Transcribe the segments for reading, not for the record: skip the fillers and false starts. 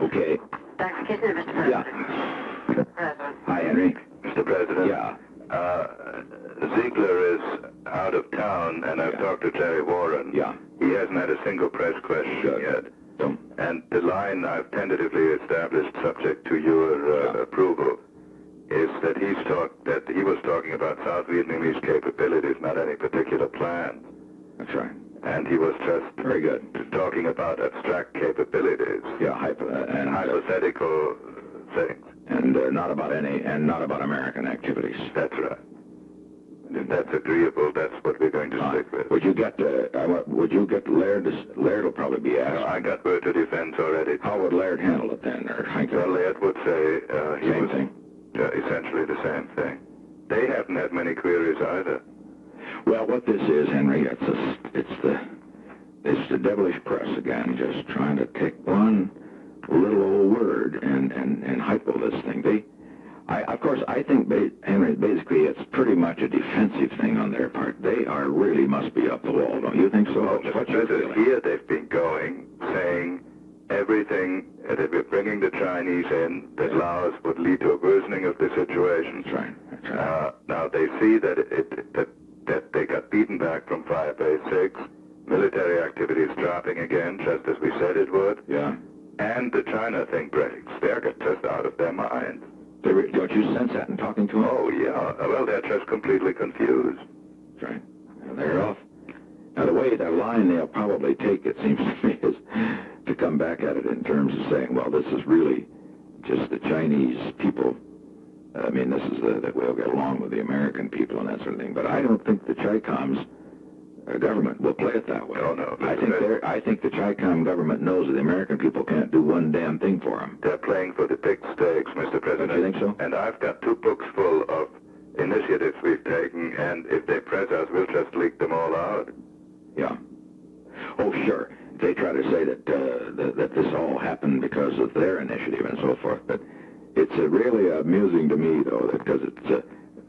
Okay. Dr. Kitchener, Mr. President. Yeah. Mr. President. Hi, Henry. Mr. President? Yeah. Ziegler is out of town, and I've talked to Jerry Warren. Yeah. He hasn't had a single press question yet. And the line I've tentatively established, subject to your approval, is that he was talking about South Vietnamese capabilities, not any particular plans. That's right. And he was just very good talking about abstract capabilities. Yeah, and hypothetical things. And not about American activities. That's right. And if that's agreeable, that's what we're going to stick with. Would you get Laird? Laird will probably be asked. No, I got word to defense already. How would Laird handle it then? Well, Laird would say same thing. Essentially the same thing. They haven't had many queries either. Well, what this is, Henry, it's the devilish press again, just trying to take one little old word and hypo this thing. Of course, I think, Henry, basically it's pretty much a defensive thing on their part. They really must be up the wall, don't you think so? Oh, here they've been going, saying everything that we're bringing the Chinese in that Laos would lead to a worsening of the situation. That's right. That's right. Now they see that that they got beaten back from Fire Base 6, military activity is dropping again, just as we said it would. Yeah. And the China thing breaks. They're just out of their minds. Don't you sense that in talking to them? Oh, yeah. Well, they're just completely confused. That's right. And they're off. Now, the way that line they'll probably take, it seems to me, is to come back at it in terms of saying, well, this is really just the Chinese people. I mean, this is that we'll get along with the American people and that sort of thing. But I don't think the Chi-Com's government will play it that way. Oh, no. I think the Chi-Com government knows that the American people can't do one damn thing for them. They're playing for the big stakes, Mr. President. Don't you think so? And I've got 2 books full of initiatives we've taken, and if they press us, we'll just leak them all out. Yeah. Oh, sure. They try to say that that this all happened because of their initiative and so forth, but it's really amusing to me, though, because it's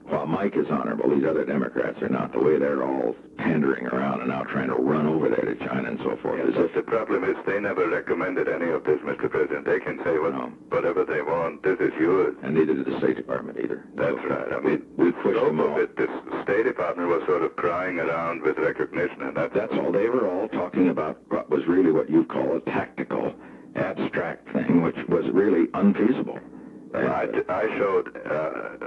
while Mike is honorable, these other Democrats are not. The way they're all pandering around and now trying to run over there to China and so forth. Yes, but the problem is they never recommended any of this, Mr. President. They can say whatever they want. This is yours. And neither did the State Department either. That's right. I mean, we pushed them all. The State Department was sort of crying around with recognition, and that's all. They were all talking about what was really what you call a tactical, abstract thing, which was really unfeasible. I showed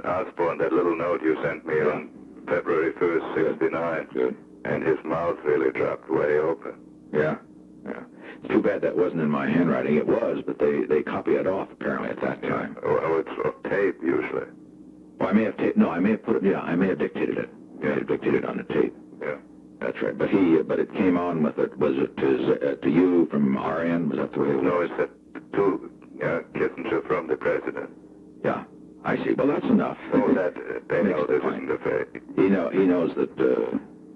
Osborne that little note you sent me on February 1st, 69. Good. And his mouth really dropped way open. Yeah. It's too bad that wasn't in my handwriting. It was, but they copy it off apparently at that time. Oh, it's on tape usually. Well, I may have I may have put it. Yeah, I may have dictated it. Yeah, dictated on the tape. Yeah. That's right. But it came on with it. Was it to you from our end? Was that the way it was? No, it's to Kissinger from the president. Yeah, I see. Well, that's enough. Oh, that they know this isn't a fake. He knows that.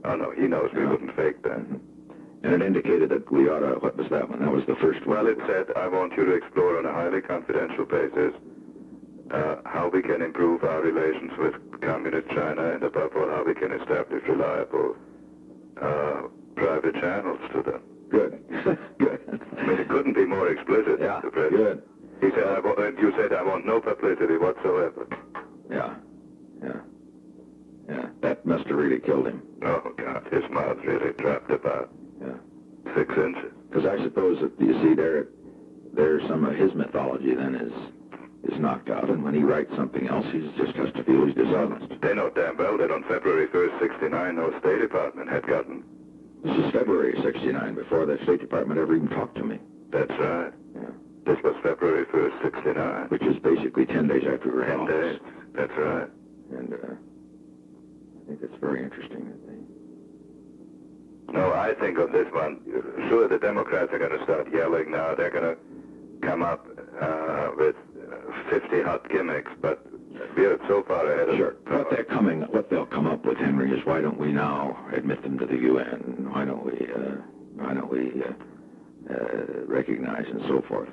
Oh no, he knows we wouldn't fake that. And it indicated that we ought to. What was that one? That was the first one. Well, it said, "I want you to explore on a highly confidential basis how we can improve our relations with communist China, and above all, how we can establish reliable private channels to them." Good. Good. I mean, it couldn't be more explicit, Mr. President. Good. He said, you said, "I want no publicity whatsoever." Yeah. That must have really killed him. Oh, God, his mouth really dropped about 6 inches. Because I suppose that, you see, there's some of his mythology then is knocked out, and when he writes something else, he just has to feel he's dishonest. They know damn well that on February 1st, 69, no State Department had gotten. This is February 69, before the State Department ever even talked to me. That's right. Yeah. This was February 1st, 69. Which is basically 10 days after we were in 10 days. That's right. And I think it's very interesting that they... No, I think on this one, sure, the Democrats are going to start yelling now. They're going to come up with 50 hot gimmicks, but we're so far ahead of... Sure. What they'll come up with, Henry, is why don't we now admit them to the UN? Why don't we recognize and so forth?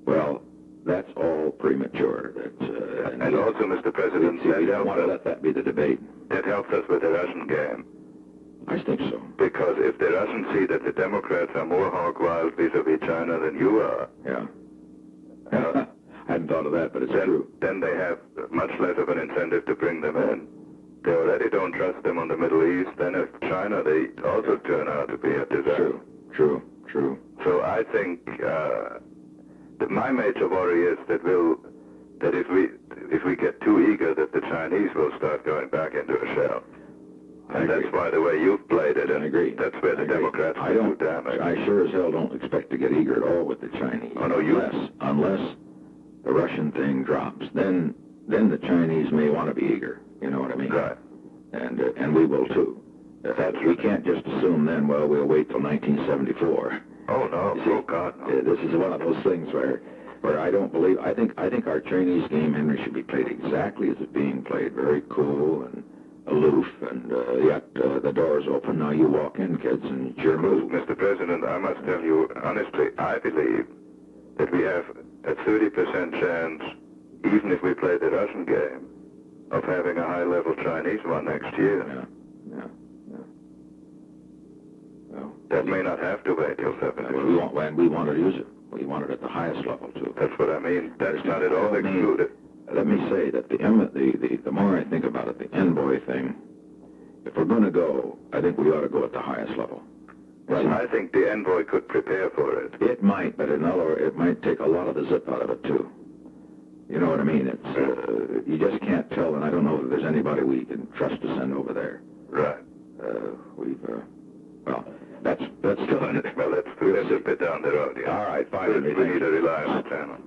Well, that's all premature. And also, Mr. President, we don't want to let that be the debate. That helps us with the Russian game. I think so. Because if the Russians see that the Democrats are more hog wild vis-a-vis China than you are, I hadn't thought of that, but it's true. Then they have much less of an incentive to bring them in. They already don't trust them on the Middle East. Then if China, they also turn out to be a disaster. True. So I think that my major worry is that if we get too eager, that the Chinese will start going back into a shell. And that's why the way you've played it, and I agree. That's where the Democrats do damage. I sure as hell don't expect to get eager at all with the Chinese. Oh, no, unless the Russian thing drops, then the Chinese may want to be eager. You know what I mean? Right. And we will too. We can't just assume then, well, we'll wait till 1974. Oh no! See, oh God! No. This is one of those things where I don't believe. I think our Chinese game, Henry, should be played exactly as it's being played. Very cool and aloof, and yet the door's open. Now you walk in, kids, and it's your move. Mr. President, I must tell you honestly, I believe that we have a 30% chance, even if we play the Russian game, of having a high-level Chinese one next year. Yeah. Well, that may not have to wait till 74. We want to use it. We want it at the highest level too. That's what I mean. That's not at all excluded. Let me say that the more I think about it, the envoy thing, if we're going to go, I think we ought to go at the highest level. Well, I think the envoy could prepare for it. It might, but it might take a lot of the zip out of it too. You know what I mean? It's you just can't tell, and I don't know that there's anybody we can trust to send over there. Right. Well, that's still. Well, that's a bit down the road. Yeah. All right, fine. We need a reliable channel.